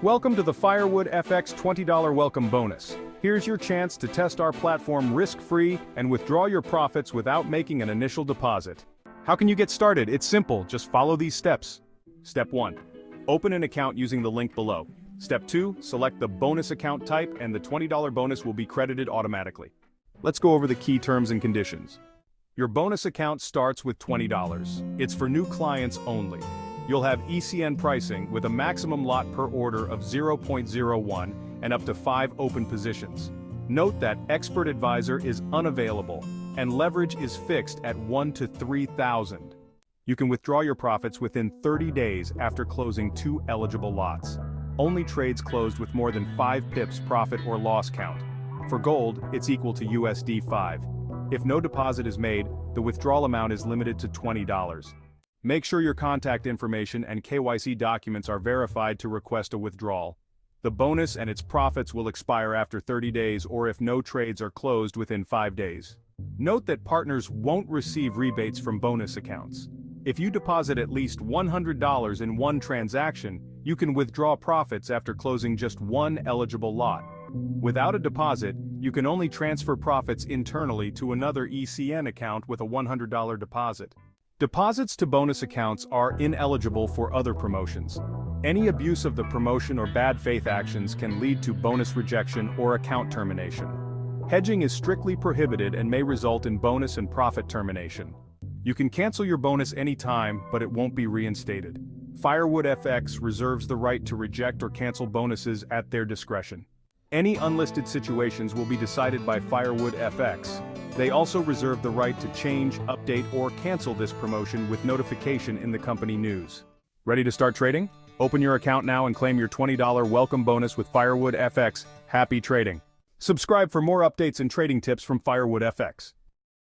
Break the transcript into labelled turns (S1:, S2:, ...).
S1: Welcome to the Firewood FX $20 welcome bonus. Here's your chance to test our platform risk-free and withdraw your profits without making an initial deposit. How can you get started? It's simple, just follow these steps. Step 1. Open an account using the link below. Step 2. Select the bonus account type and the $20 bonus will be credited automatically. Let's go over the key terms and conditions. Your bonus account starts with $20. It's for new clients only. You'll have ECN pricing with a maximum lot per order of 0.01 and up to 5 open positions. Note that expert advisor is unavailable and leverage is fixed at 1 to 3,000. You can withdraw your profits within 30 days after closing 2 eligible lots. Only trades closed with more than 5 pips profit or loss count. For gold, it's equal to USD 5. If no deposit is made, the withdrawal amount is limited to $20. Make sure your contact information and KYC documents are verified to request a withdrawal. The bonus and its profits will expire after 30 days or if no trades are closed within 5 days. Note that partners won't receive rebates from bonus accounts. If you deposit at least $100 in one transaction, you can withdraw profits after closing just 1 eligible lot. Without a deposit, you can only transfer profits internally to another ECN account with a $100 deposit. Deposits to bonus accounts are ineligible for other promotions. Any abuse of the promotion or bad faith actions can lead to bonus rejection or account termination. Hedging is strictly prohibited and may result in bonus and profit termination. You can cancel your bonus anytime, but it won't be reinstated. Firewood FX reserves the right to reject or cancel bonuses at their discretion. Any unlisted situations will be decided by Firewood FX. They also reserve the right to change, update, or cancel this promotion with notification in the company news. Ready to start trading? Open your account now and claim your $20 welcome bonus with Firewood FX. Happy trading! Subscribe for more updates and trading tips from Firewood FX.